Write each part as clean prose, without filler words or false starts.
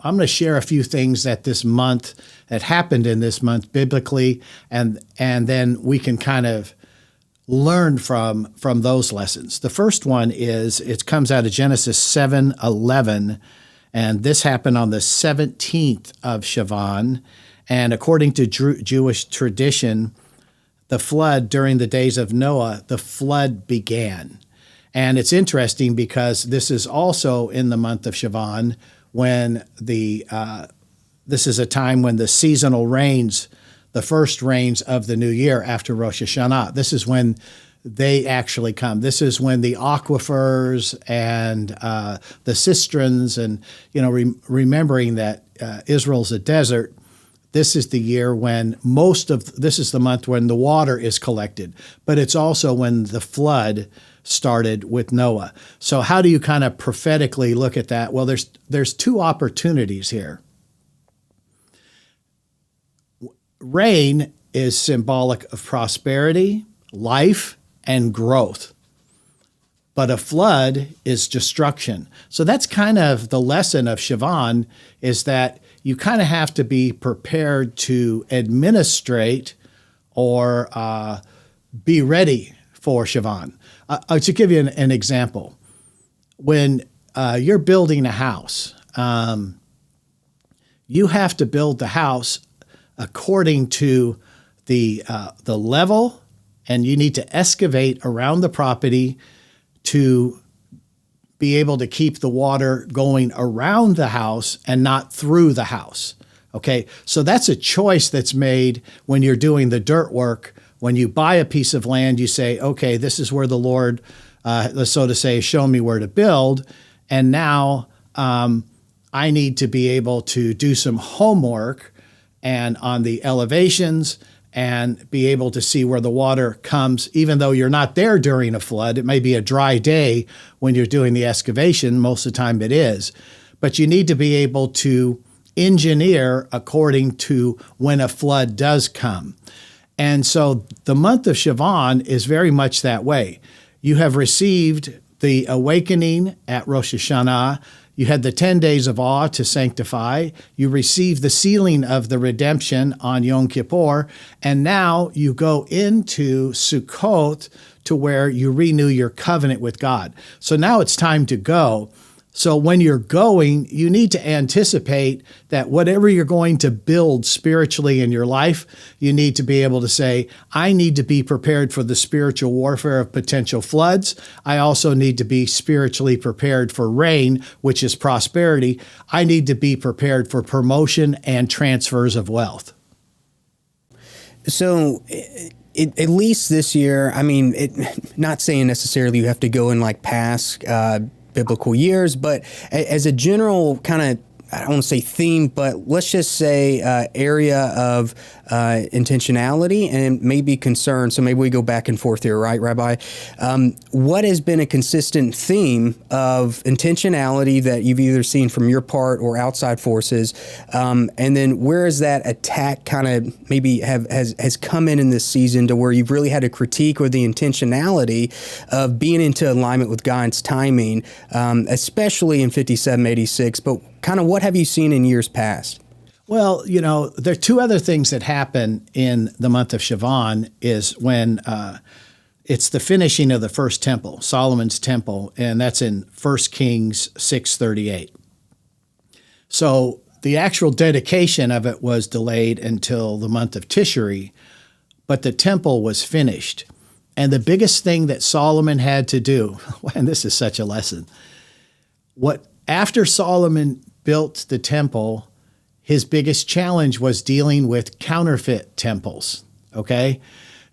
I'm going to share a few things that happened in this month biblically, and then we can kind of learn from those lessons. The first one is, it comes out of Genesis 7:11, and this happened on the 17th of Cheshvan. And according to Jewish tradition, the flood during the days of Noah, the flood began. And it's interesting because this is also in the month of Cheshvan, when this is a time when the seasonal rains, the first rains of the new year after Rosh Hashanah, this is when they actually come. This is when the aquifers and the cisterns, and remembering that Israel's a desert, this is the year when this is the month when the water is collected, but it's also when the flood started with Noah. So how do you kind of prophetically look at that? Well, there's two opportunities here. Rain is symbolic of prosperity, life, and growth. But a flood is destruction. So that's kind of the lesson of Cheshvan, is that you kind of have to be prepared to administrate or be ready for Cheshvan. To give you an example, when you're building a house, you have to build the house according to the level, and you need to excavate around the property to be able to keep the water going around the house and not through the house. Okay, so that's a choice that's made when you're doing the dirt work. When you buy a piece of land, you say, okay, this is where the Lord, so to say, show me where to build. And now I need to be able to do some homework and on the elevations and be able to see where the water comes, even though you're not there during a flood. It may be a dry day when you're doing the excavation. Most of the time it is. But you need to be able to engineer according to when a flood does come. And so the month of Cheshvan is very much that way. You have received the awakening at Rosh Hashanah. You had the 10 days of awe to sanctify. You received the sealing of the redemption on Yom Kippur. And now you go into Sukkot to where you renew your covenant with God. So now it's time to go. So when you're going, you need to anticipate that whatever you're going to build spiritually in your life, you need to be able to say, I need to be prepared for the spiritual warfare of potential floods. I also need to be spiritually prepared for rain, which is prosperity. I need to be prepared for promotion and transfers of wealth. So at least this year, I mean, not saying necessarily you have to go and like past biblical years, but as a general kind of, I don't want to say theme, but let's just say area of intentionality and maybe concern. So maybe we go back and forth here, right, Rabbi? What has been a consistent theme of intentionality that you've either seen from your part or outside forces? And then where is that attack kind of maybe has come in this season to where you've really had to critique or the intentionality of being into alignment with God's timing, especially in 5786, but kind of what have you seen in years past? Well, there are two other things that happen in the month of Cheshvan is when it's the finishing of the first temple, Solomon's temple, and that's in 1 Kings 6:38. So the actual dedication of it was delayed until the month of Tishri, but the temple was finished. And the biggest thing that Solomon had to do, and this is such a lesson, after Solomon built the temple, his biggest challenge was dealing with counterfeit temples, okay?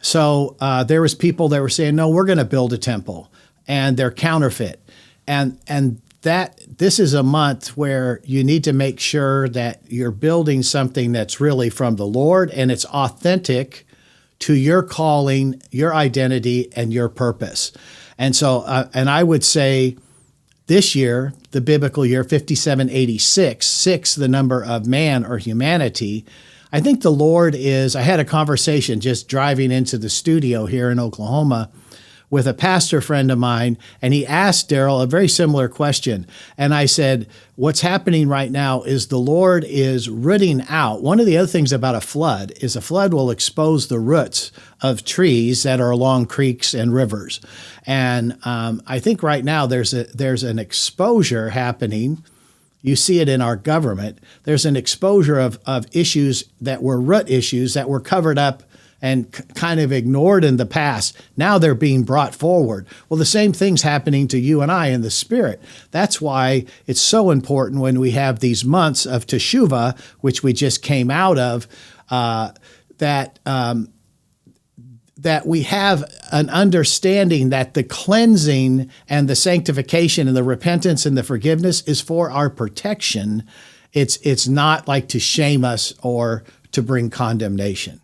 So there was people that were saying, no, we're going to build a temple, and they're counterfeit. And this is a month where you need to make sure that you're building something that's really from the Lord and it's authentic to your calling, your identity, and your purpose. And so, and I would say, this year, the biblical year, 5786, 6, the number of man or humanity, I think the Lord I had a conversation just driving into the studio here in Oklahoma with a pastor friend of mine, and he asked Daryl a very similar question. And I said, what's happening right now is the Lord is rooting out. One of the other things about a flood is a flood will expose the roots of trees that are along creeks and rivers. And I think right now there's an exposure happening. You see it in our government. There's an exposure of issues that were root issues that were covered up and kind of ignored in the past. Now they're being brought forward. Well, the same thing's happening to you and I in the Spirit. That's why it's so important when we have these months of Teshuvah, which we just came out of, that we have an understanding that the cleansing and the sanctification and the repentance and the forgiveness is for our protection. It's not like to shame us or to bring condemnation.